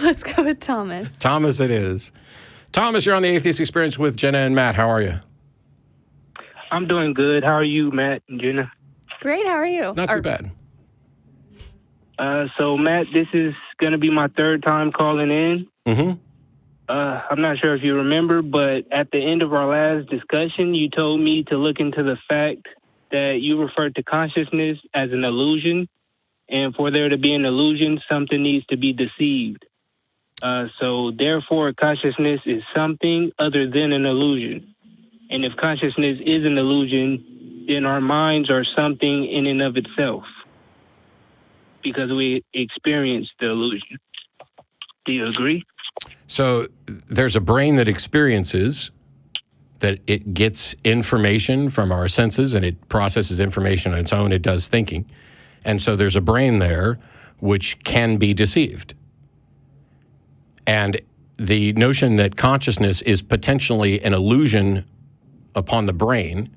Let's go with Thomas. Thomas it is. Thomas, you're on the Atheist Experience with Jenna and Matt. How are you? I'm doing good. How are you, Matt and Jenna? Great. How are you? Not too bad. So, Matt, this is going to be my third time calling in. Mm-hmm. I'm not sure if you remember, but at the end of our last discussion, you told me to look into the fact that you referred to consciousness as an illusion. And for there to be an illusion, something needs to be deceived. So, therefore, consciousness is something other than an illusion. And if consciousness is an illusion, then our minds are something in and of itself, because we experience the illusion. Do you agree? So there's a brain that experiences, that it gets information from our senses and it processes information on its own. It does thinking. And so there's a brain there which can be deceived. And the notion that consciousness is potentially an illusion upon the brain,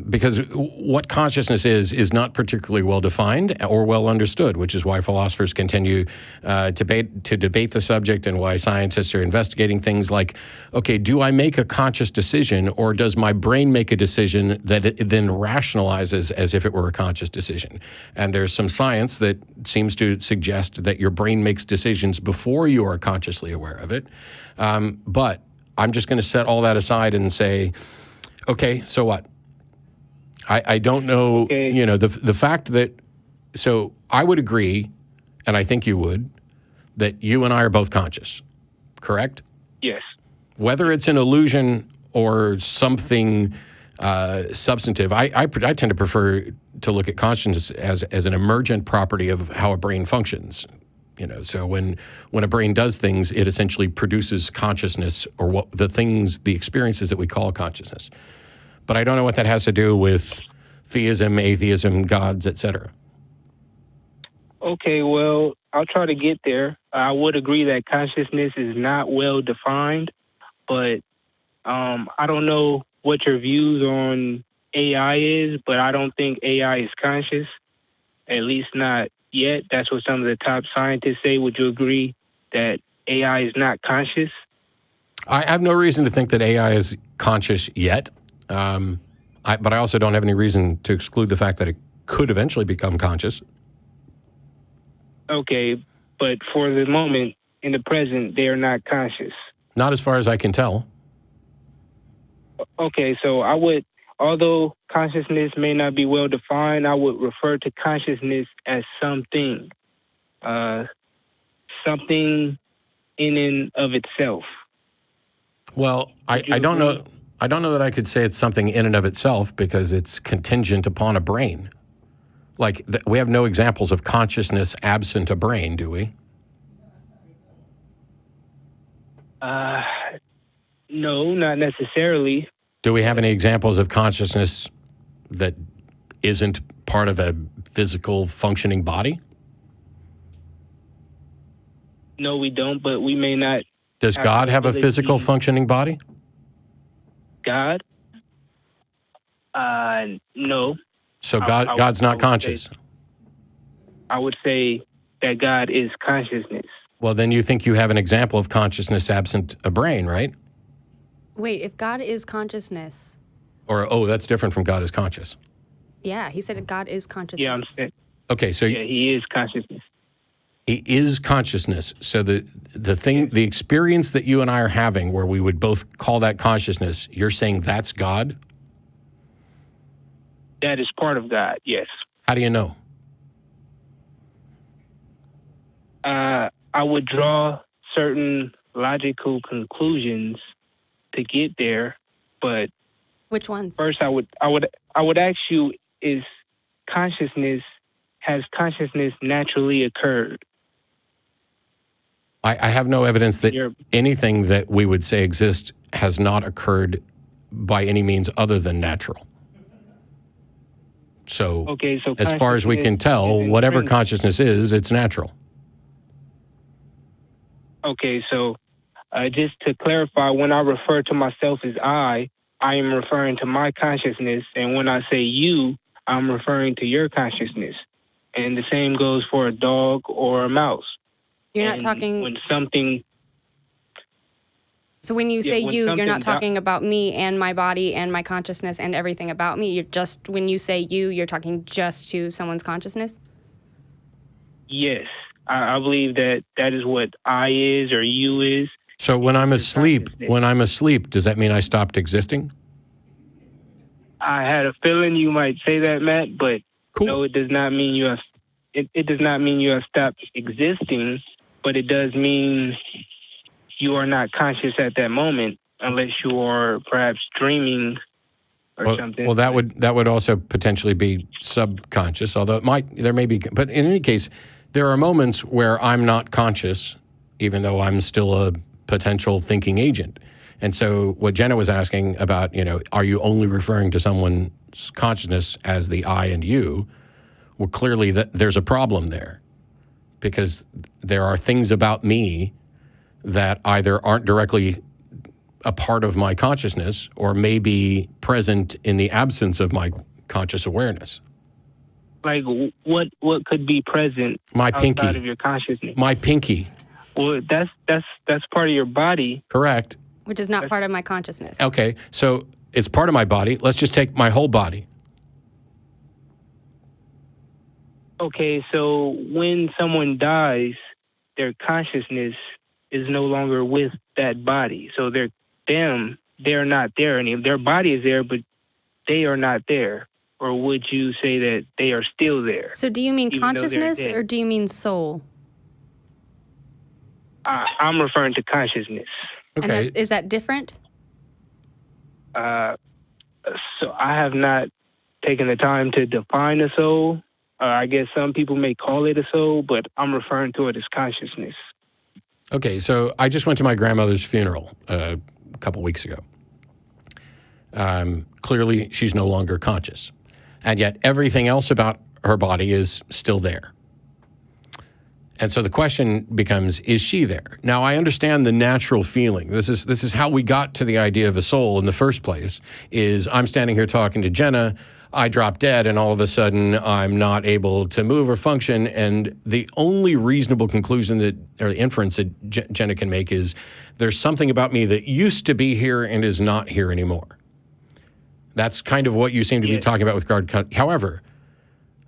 because what consciousness is not particularly well defined or well understood, which is why philosophers continue to debate the subject, and why scientists are investigating things like, okay, do I make a conscious decision, or does my brain make a decision that it then rationalizes as if it were a conscious decision? And there's some science that seems to suggest that your brain makes decisions before you are consciously aware of it. But I'm just going to set all that aside and say, okay, so what? I don't know, Okay. you know, the fact that, so I would agree, and I think you would, that you and I are both conscious, correct? Yes. Whether it's an illusion or something substantive, I tend to prefer to look at consciousness as an emergent property of how a brain functions. You know, so when a brain does things, it essentially produces consciousness, or the experiences that we call consciousness. But I don't know what that has to do with theism, atheism, gods, etc. Okay, well, I'll try to get there. I would agree that consciousness is not well defined, but I don't know what your views on AI is, but I don't think AI is conscious, at least not yet. That's what some of the top scientists say. Would you agree that AI is not conscious? I have no reason to think that AI is conscious yet, but I also don't have any reason to exclude the fact that it could eventually become conscious. Okay, but for the moment, in the present, they are not conscious. Not as far as I can tell. Okay, so although consciousness may not be well defined, I would refer to consciousness as something, something in and of itself. Well, I don't know. I don't know that I could say it's something in and of itself, because it's contingent upon a brain. Like, we have no examples of consciousness absent a brain, do we? No, not necessarily. Do we have any examples of consciousness that isn't part of a physical functioning body? No, we don't, but we may not. Does God have a physical functioning body? God? No. So God's not conscious. I would say that God is consciousness. Well, then you think you have an example of consciousness absent a brain, right? Wait, if God is consciousness. Or, that's different from God is conscious. Yeah, he said God is consciousness. Yeah, I'm saying. Okay, so Yeah, he is consciousness. He is consciousness. So the experience that you and I are having, where we would both call that consciousness, you're saying that's God? That is part of God, yes. How do you know? I would draw certain logical conclusions to get there, but which ones? First, I would ask you: has consciousness naturally occurred? I have no evidence that anything that we would say exists has not occurred by any means other than natural. So as far as we can tell, whatever consciousness is, it's natural. Okay, so just to clarify, when I refer to myself as I am referring to my consciousness, and when I say you, I'm referring to your consciousness. And the same goes for a dog or a mouse. You're not And talking. when something, So when you yeah, say when you, you're something not talking about me and my body and my consciousness and everything about me. You're just, when you say you, you're talking just to someone's consciousness? yes, I believe that that is what I is or you is. So when I'm Your asleep, consciousness. does that mean I stopped existing? I had a feeling you might say that, Matt, but Cool. no, it does not mean you have. It does not mean you have stopped existing, but it does mean you are not conscious at that moment, unless you are perhaps dreaming or something. Well, that would also potentially be subconscious, although there may be, but in any case, there are moments where I'm not conscious, even though I'm still a potential thinking agent. And so what Jenna was asking about, are you only referring to someone's consciousness as the I and you? Well, clearly there's a problem there, because there are things about me that either aren't directly a part of my consciousness or may be present in the absence of my conscious awareness. Like what could be present My outside pinky. of your consciousness? My pinky. Well, that's part of your body. Correct. Which is not part of my consciousness. Okay, so it's part of my body. Let's just take my whole body. Okay, so when someone dies, their consciousness is no longer with that body. So they're not there anymore. Their body is there, but they are not there. Or would you say that they are still there? So do you mean even though they're consciousness dead? or do you mean soul? I'm referring to consciousness. Okay. And is that different? So I have not taken the time to define a soul. I guess some people may call it a soul, but I'm referring to it as consciousness. Okay, so I just went to my grandmother's funeral a couple weeks ago. Clearly, she's no longer conscious. And yet everything else about her body is still there. And so the question becomes, is she there? Now, I understand the natural feeling. This is how we got to the idea of a soul in the first place, is I'm standing here talking to Jenna, I drop dead, and all of a sudden I'm not able to move or function. And the only reasonable conclusion or the inference that Jenna can make is there's something about me that used to be here and is not here anymore. That's kind of what you seem to be talking about with God. However,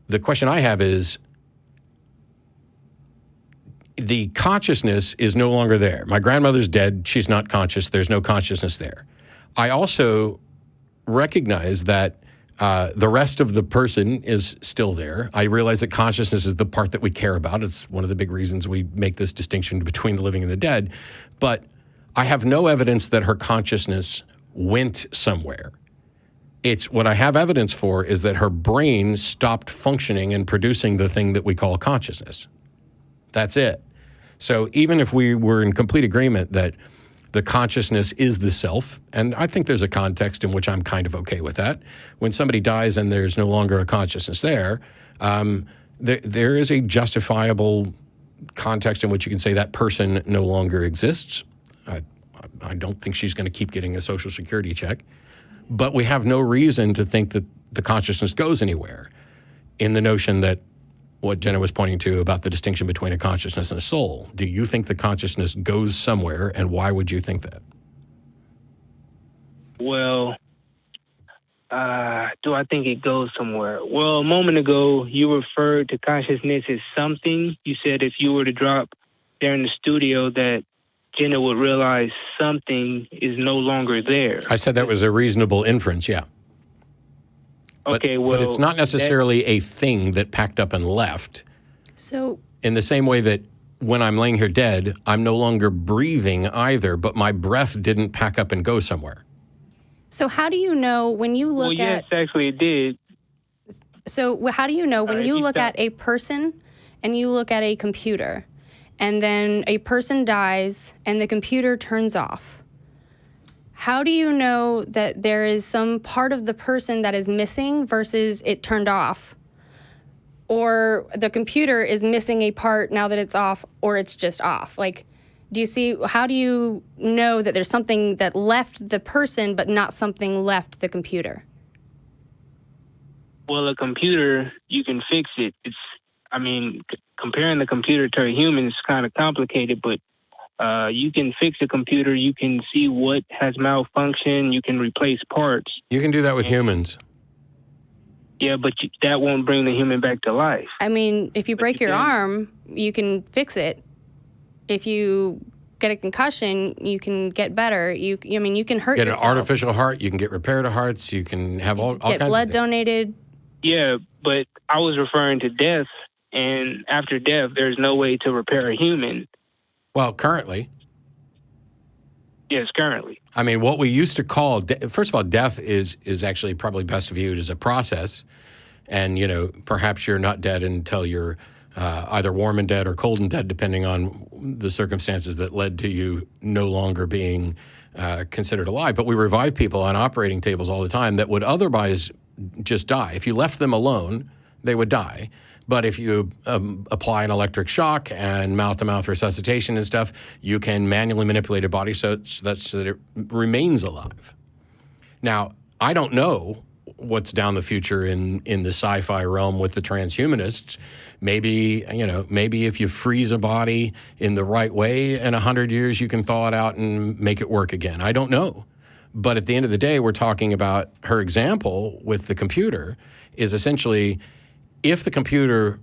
the question I have is, the consciousness is no longer there. My grandmother's dead. She's not conscious. There's no consciousness there. I also recognize that the rest of the person is still there. I realize that consciousness is the part that we care about. It's one of the big reasons we make this distinction between the living and the dead. But I have no evidence that her consciousness went somewhere. What I have evidence for is that her brain stopped functioning and producing the thing that we call consciousness. That's it. So even if we were in complete agreement that the consciousness is the self, and I think there's a context in which I'm kind of okay with that. When somebody dies and there's no longer a consciousness there, there is a justifiable context in which you can say that person no longer exists. I don't think she's going to keep getting a Social Security check. But we have no reason to think that the consciousness goes anywhere, in the notion that what Jenna was pointing to about the distinction between a consciousness and a soul. Do you think the consciousness goes somewhere, and why would you think that? Well, do I think it goes somewhere? Well, a moment ago, you referred to consciousness as something. You said if you were to drop there in the studio that Jenna would realize something is no longer there. I said that was a reasonable inference, yeah. Okay, but it's not necessarily a thing that packed up and left. So, in the same way that when I'm laying here dead, I'm no longer breathing either, but my breath didn't pack up and go somewhere. so how do you know when you look yes, actually it did. So how do you know when you look at a person and you look at a computer, and then a person dies and the computer turns off? How do you know that there is some part of the person that is missing versus it turned off? Or the computer is missing a part now that it's off, or it's just off? Like, how do you know that there's something that left the person but not something left the computer? Well, a computer, you can fix it. comparing the computer to a human is kind of complicated, but you can fix a computer. You can see what has malfunctioned. You can replace parts. You can do that with humans. Yeah, but that won't bring the human back to life. I mean, if you break your arm, you can fix it. If you get a concussion, you can get better. You can hurt yourself. Get an artificial heart. You can get repair to hearts. You can have all kinds of things. Get blood donated. Yeah, but I was referring to death, and after death, there's no way to repair a human. Well, currently. Yes, currently. I mean, what we used to call, first of all, death is actually probably best viewed as a process. And, perhaps you're not dead until you're either warm and dead or cold and dead, depending on the circumstances that led to you no longer being considered alive. But we revive people on operating tables all the time that would otherwise just die. If you left them alone, they would die. But if you apply an electric shock and mouth-to-mouth resuscitation and stuff, you can manually manipulate a body so that it remains alive. Now, I don't know what's down the future in the sci-fi realm with the transhumanists. Maybe if you freeze a body in the right way in 100 years, you can thaw it out and make it work again. I don't know. But at the end of the day, we're talking about her example with the computer is essentially, if the computer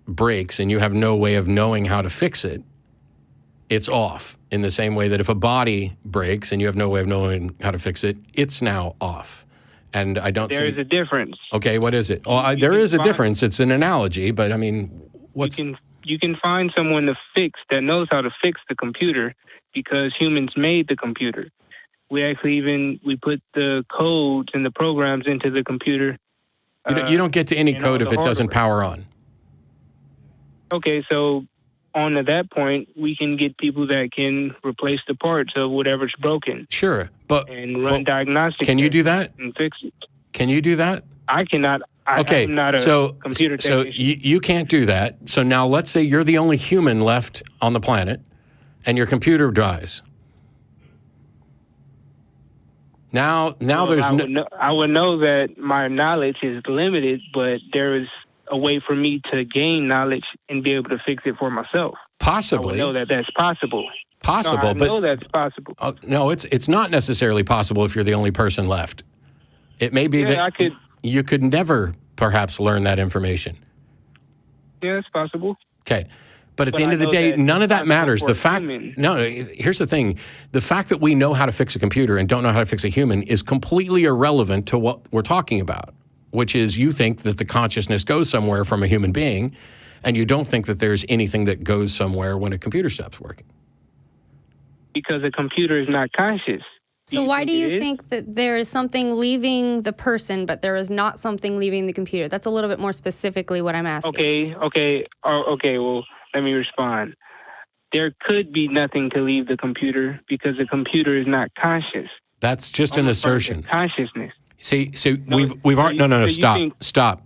breaks and you have no way of knowing how to fix it, it's off. In the same way that if a body breaks and you have no way of knowing how to fix it, it's now off. And I don't see... There is a difference. Okay, what is it? Well, there is a difference. It's an analogy, but I mean, what's... You can find someone that knows how to fix the computer because humans made the computer. We actually we put the codes and the programs into the computer. You don't get to any code if it doesn't power on. Okay, so on to that point, we can get people that can replace the parts of whatever's broken. Sure, and run diagnostics. Can you do that? And fix it. Can you do that? I cannot. I'm not a computer technician. So you can't do that. So now let's say you're the only human left on the planet, and your computer dies. Now there's I would know that my knowledge is limited, but there is a way for me to gain knowledge and be able to fix it for myself. Possibly. I would know that's possible. Possible, but I know that's possible. No, it's not necessarily possible if you're the only person left. It may be that you could never perhaps learn that information. Yeah, it's possible. Okay. But at the end of the day, none of that matters. Here's the thing. The fact that we know how to fix a computer and don't know how to fix a human is completely irrelevant to what we're talking about, which is you think that the consciousness goes somewhere from a human being, and you don't think that there's anything that goes somewhere when a computer stops working. Because a computer is not conscious. So why do you think that there is something leaving the person, but there is not something leaving the computer? That's a little bit more specifically what I'm asking. Okay. Well, let me respond. There could be nothing to leave the computer because the computer is not conscious. That's just an assertion. Consciousness. We've already stop.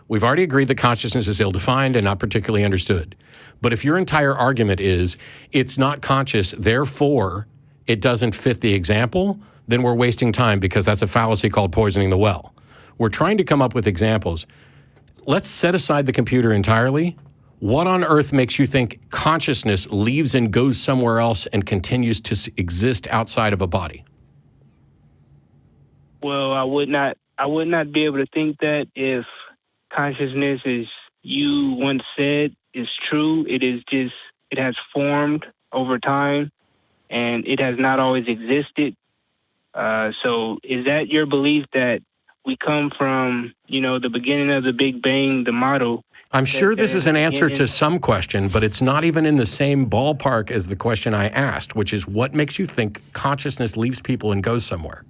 We've already agreed that consciousness is ill-defined and not particularly understood. But if your entire argument is it's not conscious, therefore it doesn't fit the example, then we're wasting time because that's a fallacy called poisoning the well. We're trying to come up with examples. Let's set aside the computer entirely. What on earth makes you think consciousness leaves and goes somewhere else and continues to exist outside of a body? Well, I would not be able to think that if consciousness, as you once said, is true. It has formed over time, and it has not always existed. So is that your belief that we come from, the beginning of the Big Bang, the model? I'm sure this is an answer to some question, but it's not even in the same ballpark as the question I asked, which is what makes you think consciousness leaves people and goes somewhere?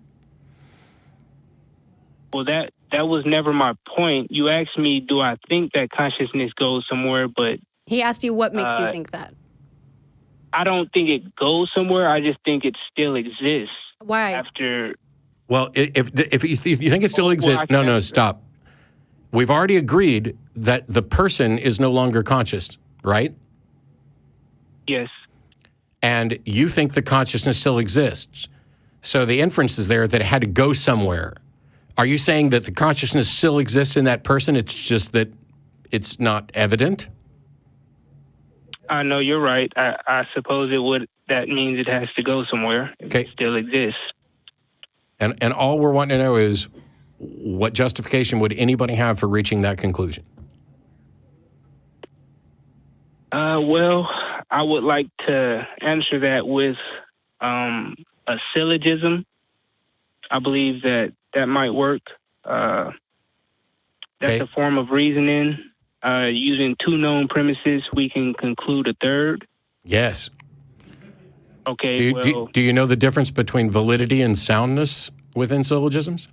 Well, that was never my point. You asked me, do I think that consciousness goes somewhere, but... He asked you what makes you think that. I don't think it goes somewhere. I just think it still exists. Why? After... Well, if you think it still exists... No, stop. We've already agreed that the person is no longer conscious, right? Yes. And you think the consciousness still exists. So the inference is there that it had to go somewhere. Are you saying that the consciousness still exists in that person? It's just that it's not evident? I know you're right. I suppose that means it has to go somewhere. Okay. It still exists. And all we're wanting to know is what justification would anybody have for reaching that conclusion? Well, I would like to answer that with a syllogism. I believe that might work. That's Okay. a form of reasoning. Using two known premises, we can conclude a third. Yes. Okay, Do you know the difference between validity and soundness within syllogisms?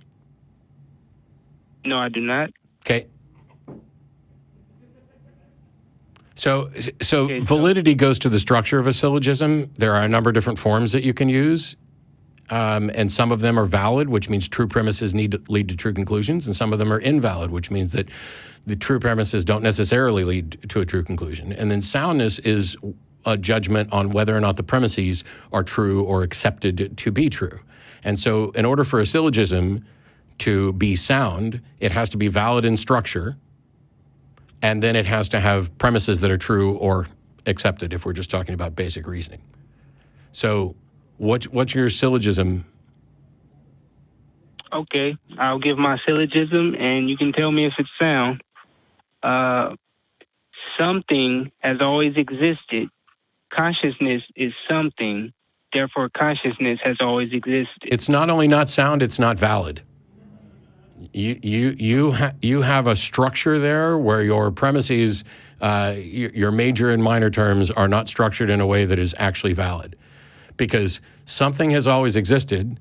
No, I do not. Okay. So validity goes to the structure of a syllogism. There are a number of different forms that you can use, and some of them are valid, which means true premises need to lead to true conclusions, and some of them are invalid, which means that the true premises don't necessarily lead to a true conclusion. And then soundness is a judgment on whether or not the premises are true or accepted to be true. And so in order for a syllogism to be sound, it has to be valid in structure, and then it has to have premises that are true or accepted if we're just talking about basic reasoning. So what's your syllogism? Okay, I'll give my syllogism, and you can tell me if it's sound. Something has always existed. Consciousness is something. Therefore, consciousness has always existed. It's not only not sound, it's not valid. You have a structure there where your premises, your major and minor terms, are not structured in a way that is actually valid. Because something has always existed,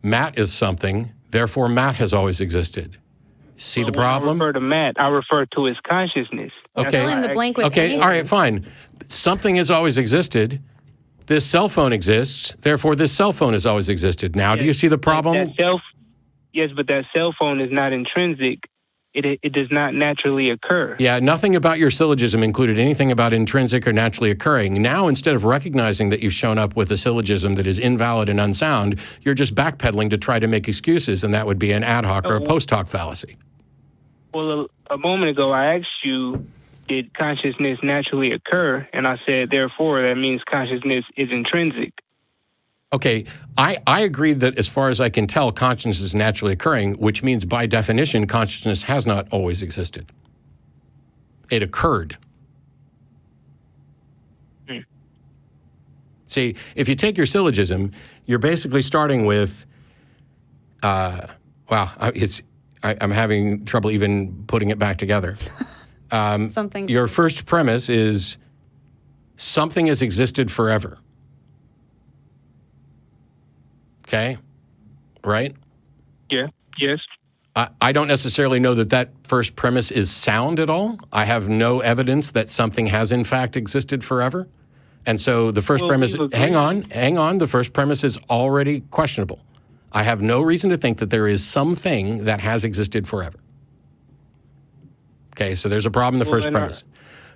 Matt is something, therefore Matt has always existed. See the problem? When I refer to Matt, I refer to his consciousness. Okay. Fill in the blank with Okay, anything. all right, fine. Something has always existed. This cell phone exists, therefore this cell phone has always existed. Now, do you see the problem? Yes, but that cell phone is not intrinsic. It does not naturally occur. Yeah, nothing about your syllogism included anything about intrinsic or naturally occurring. Now, instead of recognizing that you've shown up with a syllogism that is invalid and unsound, you're just backpedaling to try to make excuses, and that would be an ad hoc or a post hoc fallacy. Well, a moment ago, I asked you, did consciousness naturally occur? And I said, therefore, that means consciousness is intrinsic. Okay, I agree that as far as I can tell, consciousness is naturally occurring, which means by definition, consciousness has not always existed. It occurred. See, if you take your syllogism, you're basically starting with, I'm having trouble even putting it back together. Something. Your first premise is something has existed forever. Okay, right? Yeah, yes. I don't necessarily know that first premise is sound at all. I have no evidence that something has in fact existed forever. And so the first premise, hang on, the first premise is already questionable. I have no reason to think that there is something that has existed forever. Okay, so there's a problem in the first premise.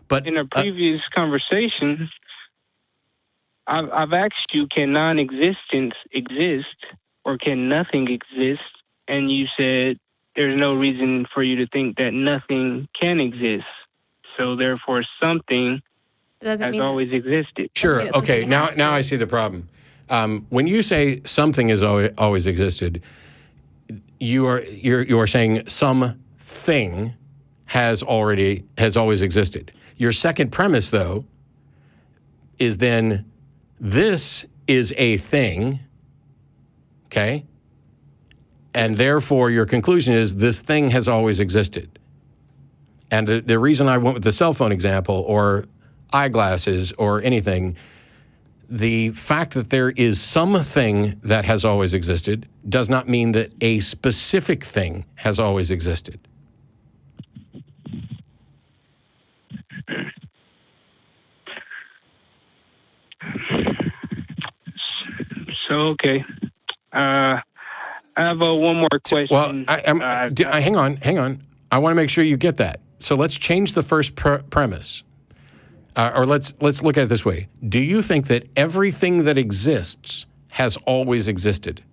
But in a previous conversation, I've asked you, can non-existence exist or can nothing exist? And you said there's no reason for you to think that nothing can exist. So therefore something has always existed. Sure. Okay, now I see the problem. When you say something has always existed, you are saying something has always existed. Your second premise, though, is then this is a thing, okay? And therefore, your conclusion is this thing has always existed. And the reason I went with the cell phone example or eyeglasses or anything, the fact that there is something that has always existed does not mean that a specific thing has always existed. So, okay. I have one more question. Well, hang on. I want to make sure you get that. So let's change the first premise. Or let's look at it this way. Do you think that everything that exists has always existed?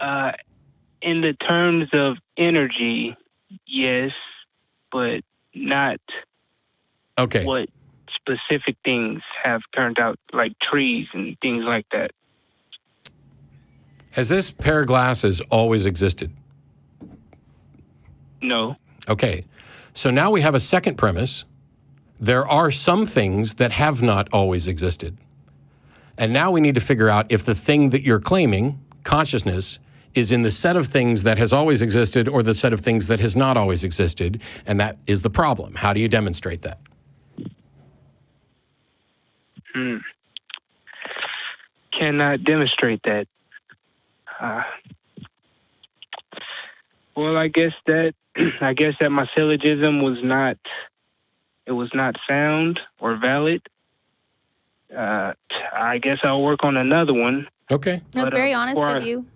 In the terms of energy, yes, but not Okay. what specific things have turned out, like trees and things like that. Has this pair of glasses always existed? No. Okay. So now we have a second premise. There are some things that have not always existed. And now we need to figure out if the thing that you're claiming, consciousness, is in the set of things that has always existed or the set of things that has not always existed. And that is the problem. How do you demonstrate that? Cannot demonstrate that. Well, I guess that my syllogism was not sound or valid. I guess I'll work on another one. Okay. That's very honest of you.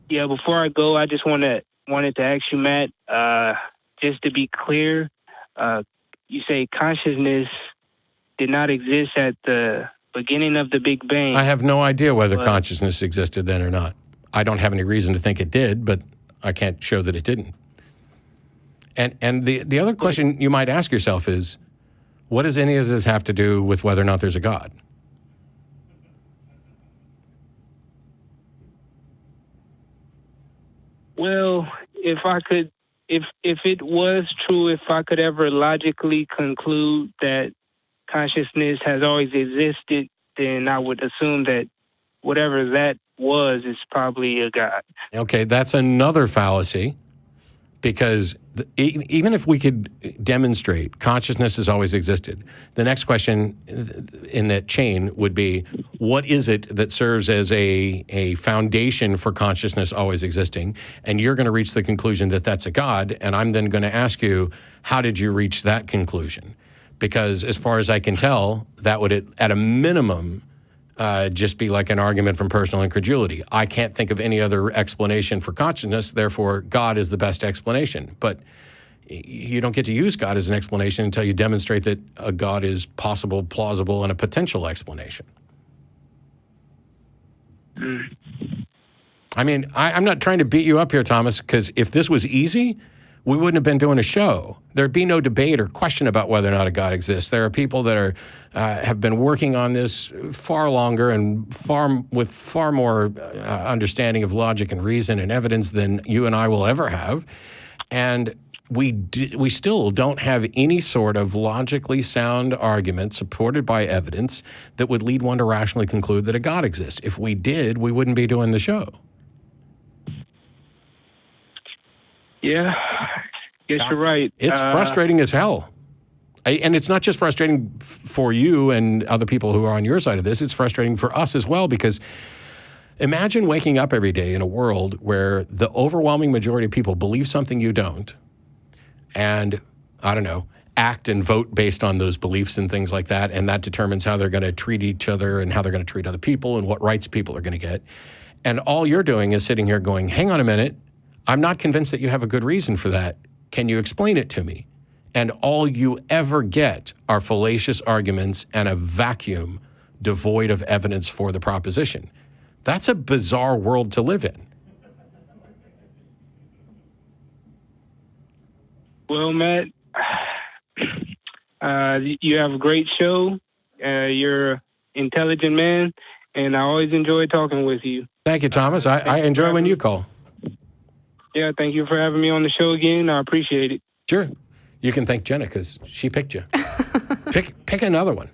Yeah, before I go, I just wanted to ask you, Matt, just to be clear, you say consciousness did not exist at the beginning of the Big Bang. I have no idea whether consciousness existed then or not. I don't have any reason to think it did, but I can't show that it didn't. And the other question you might ask yourself is, what does any of this have to do with whether or not there's a God? Well, if it was true, if I could ever logically conclude that consciousness has always existed, then I would assume that whatever that was is probably a God. Okay, that's another fallacy, because even if we could demonstrate consciousness has always existed, the next question in that chain would be, what is it that serves as a foundation for consciousness always existing? And you're going to reach the conclusion that that's a God, and I'm then going to ask you, how did you reach that conclusion? Because as far as I can tell, that would, at a minimum, just be like an argument from personal incredulity. I can't think of any other explanation for consciousness, therefore God is the best explanation. But you don't get to use God as an explanation until you demonstrate that a God is possible, plausible, and a potential explanation. I mean, I'm not trying to beat you up here, Thomas, because if this was easy, we wouldn't have been doing a show. There'd be no debate or question about whether or not a God exists. There are people that are have been working on this far longer and with far more understanding of logic and reason and evidence than you and I will ever have. And we still don't have any sort of logically sound argument supported by evidence that would lead one to rationally conclude that a God exists. If we did, we wouldn't be doing the show. Yeah, guess you're right. It's frustrating as hell. And it's not just frustrating for you and other people who are on your side of this. It's frustrating for us as well, because imagine waking up every day in a world where the overwhelming majority of people believe something you don't and, I don't know, act and vote based on those beliefs and things like that, and that determines how they're going to treat each other and how they're going to treat other people and what rights people are going to get. And all you're doing is sitting here going, hang on a minute, I'm not convinced that you have a good reason for that. Can you explain it to me? And all you ever get are fallacious arguments and a vacuum devoid of evidence for the proposition. That's a bizarre world to live in. Well, Matt, you have a great show. You're an intelligent man, and I always enjoy talking with you. Thank you, Thomas. I enjoy when you call. Yeah, thank you for having me on the show again. I appreciate it. Sure. You can thank Jenna because she picked you. Pick another one.